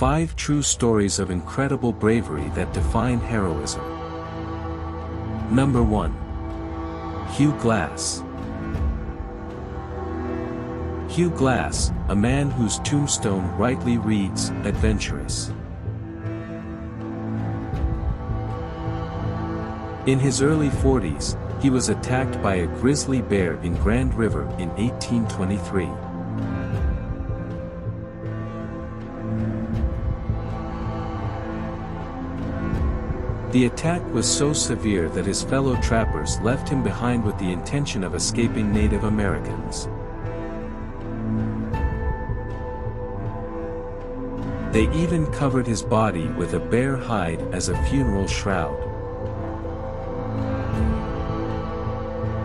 5 True Stories of Incredible Bravery that Define Heroism. Number 1. Hugh Glass. Hugh Glass, a man whose tombstone rightly reads, adventurous. In his early 40s, he was attacked by a grizzly bear in Grand River in 1823. The attack was so severe that his fellow trappers left him behind with the intention of escaping Native Americans. They even covered his body with a bear hide as a funeral shroud.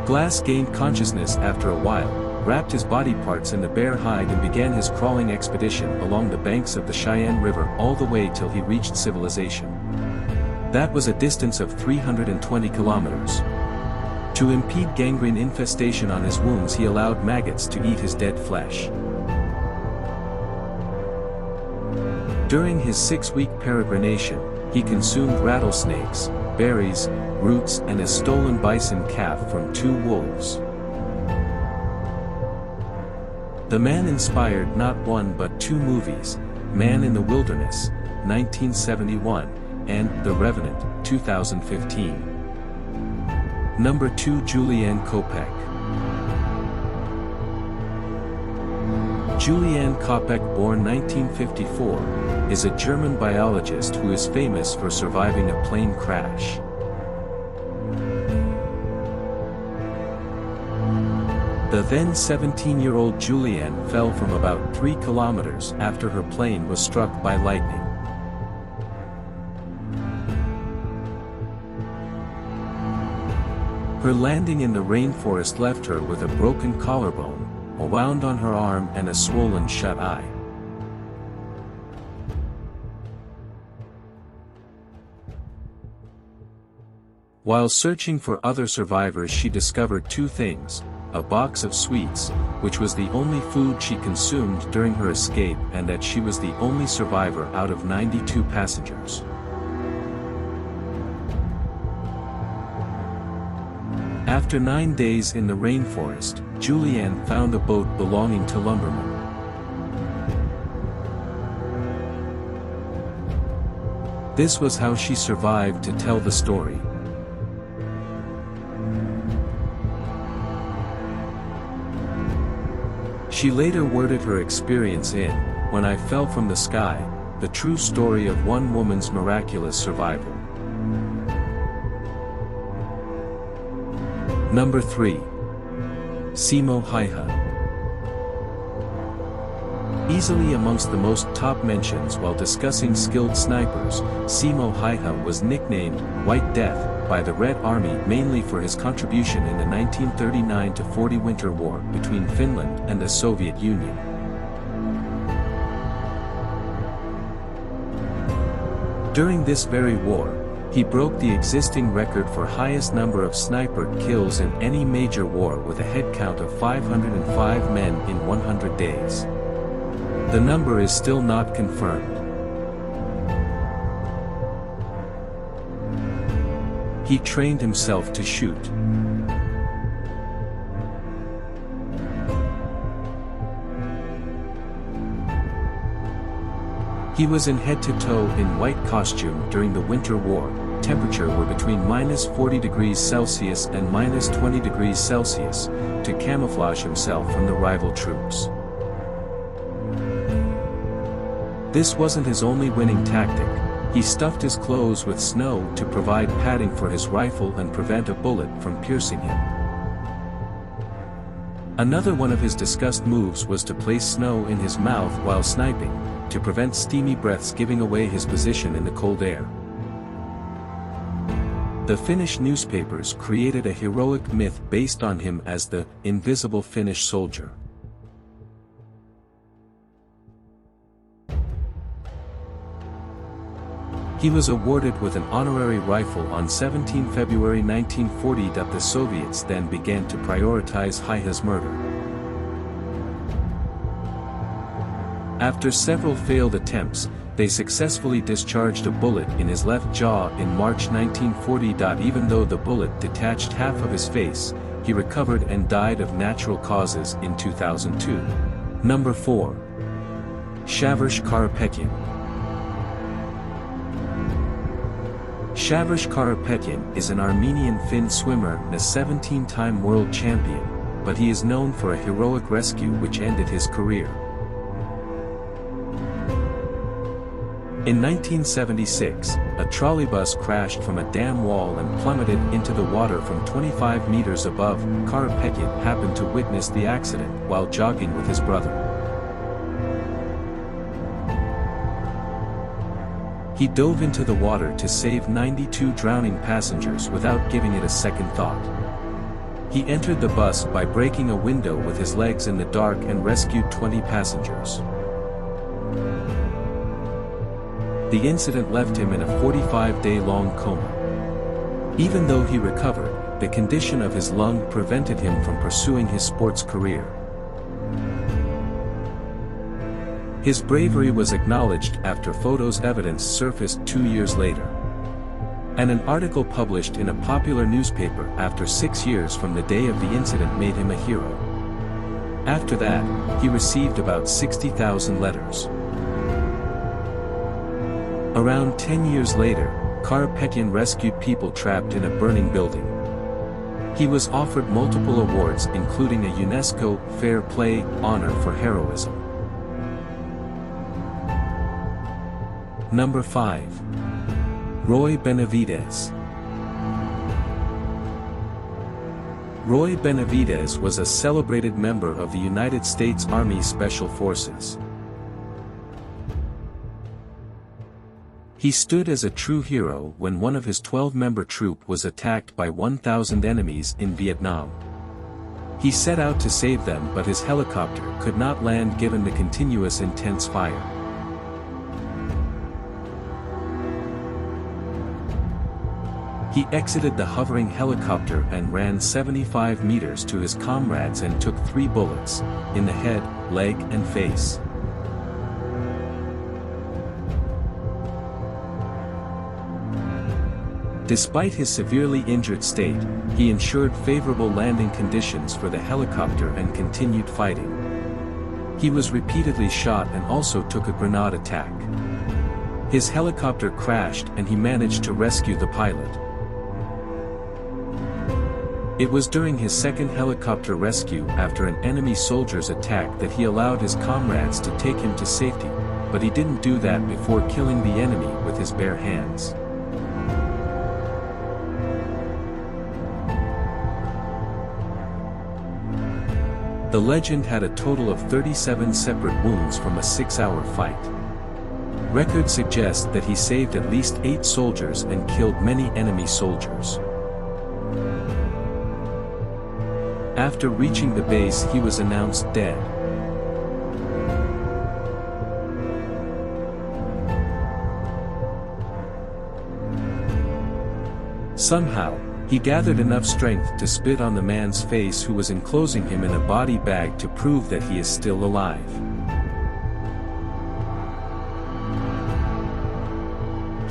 Glass gained consciousness after a while, wrapped his body parts in the bear hide and began his crawling expedition along the banks of the Cheyenne River all the way till he reached civilization. That was a distance of 320 kilometers. To impede gangrene infestation on his wounds, he allowed maggots to eat his dead flesh. During his 6-week peregrination, he consumed rattlesnakes, berries, roots and a stolen bison calf from 2 wolves. The man inspired not 1 but 2 movies, Man in the Wilderness, 1971, and The Revenant, 2015. Number 2. Julianne Kopeck. Julianne Kopeck, born 1954, is a German biologist who is famous for surviving a plane crash. The then 17-year-old Julianne fell from about 3 kilometers after her plane was struck by lightning. Her landing in the rainforest left her with a broken collarbone, a wound on her arm and a swollen shut eye. While searching for other survivors, she discovered 2 things: a box of sweets, which was the only food she consumed during her escape, and that she was the only survivor out of 92 passengers. After 9 days in the rainforest, Julianne found a boat belonging to lumbermen. This was how she survived to tell the story. She later worded her experience in When I Fell from the Sky, the true story of one woman's miraculous survival. Number 3. Smimo Haiha. Easily amongst the most top mentions while discussing skilled snipers, Smimo Haiha was nicknamed White Death by the Red Army mainly for his contribution in the 1939-40 Winter War between Finland and the Soviet Union. During this very war, he broke the existing record for highest number of sniper kills in any major war with a head count of 505 men in 100 days. The number is still not confirmed. He trained himself to shoot. He was in head-to-toe in white costume during the Winter War. Temperature were between -40 degrees Celsius and -20 degrees Celsius, to camouflage himself from the rival troops. This wasn't his only winning tactic. He stuffed his clothes with snow to provide padding for his rifle and prevent a bullet from piercing him. Another one of his discussed moves was to place snow in his mouth while sniping, to prevent steamy breaths giving away his position in the cold air. The Finnish newspapers created a heroic myth based on him as the invisible Finnish soldier. He was awarded with an honorary rifle on 17 February 1940 that the Soviets then began to prioritize Haiha's murder. After several failed attempts, they successfully discharged a bullet in his left jaw in March 1940. Even though the bullet detached half of his face, he recovered and died of natural causes in 2002. Number 4. Shavrush Karapetyan. Shavrush Karapetyan is an Armenian Finn swimmer and a 17-time world champion, but he is known for a heroic rescue which ended his career. In 1976, a trolleybus crashed from a dam wall and plummeted into the water from 25 meters above. Karapetyan happened to witness the accident while jogging with his brother. He dove into the water to save 92 drowning passengers without giving it a second thought. He entered the bus by breaking a window with his legs in the dark and rescued 20 passengers. The incident left him in a 45-day-long coma. Even though he recovered, the condition of his lung prevented him from pursuing his sports career. His bravery was acknowledged after photos evidence surfaced 2 years later. And an article published in a popular newspaper after 6 years from the day of the incident made him a hero. After that, he received about 60,000 letters. Around 10 years later, Karapetyan rescued people trapped in a burning building. He was offered multiple awards including a UNESCO Fair Play honor for heroism. Number 5. Roy Benitez. Roy Benitez was a celebrated member of the United States Army Special Forces. He stood as a true hero when one of his 12-member troop was attacked by 1,000 enemies in Vietnam. He set out to save them, but his helicopter could not land given the continuous intense fire. He exited the hovering helicopter and ran 75 meters to his comrades and took 3 bullets, in the head, leg and face. Despite his severely injured state, he ensured favorable landing conditions for the helicopter and continued fighting. He was repeatedly shot and also took a grenade attack. His helicopter crashed and he managed to rescue the pilot. It was during his second helicopter rescue after an enemy soldier's attack that he allowed his comrades to take him to safety, but he didn't do that before killing the enemy with his bare hands. The legend had a total of 37 separate wounds from a 6-hour fight. Records suggest that he saved at least 8 soldiers and killed many enemy soldiers. After reaching the base, he was announced dead. Somehow, he gathered enough strength to spit on the man's face who was enclosing him in a body bag to prove that he is still alive.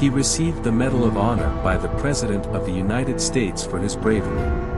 He received the Medal of Honor by the President of the United States for his bravery.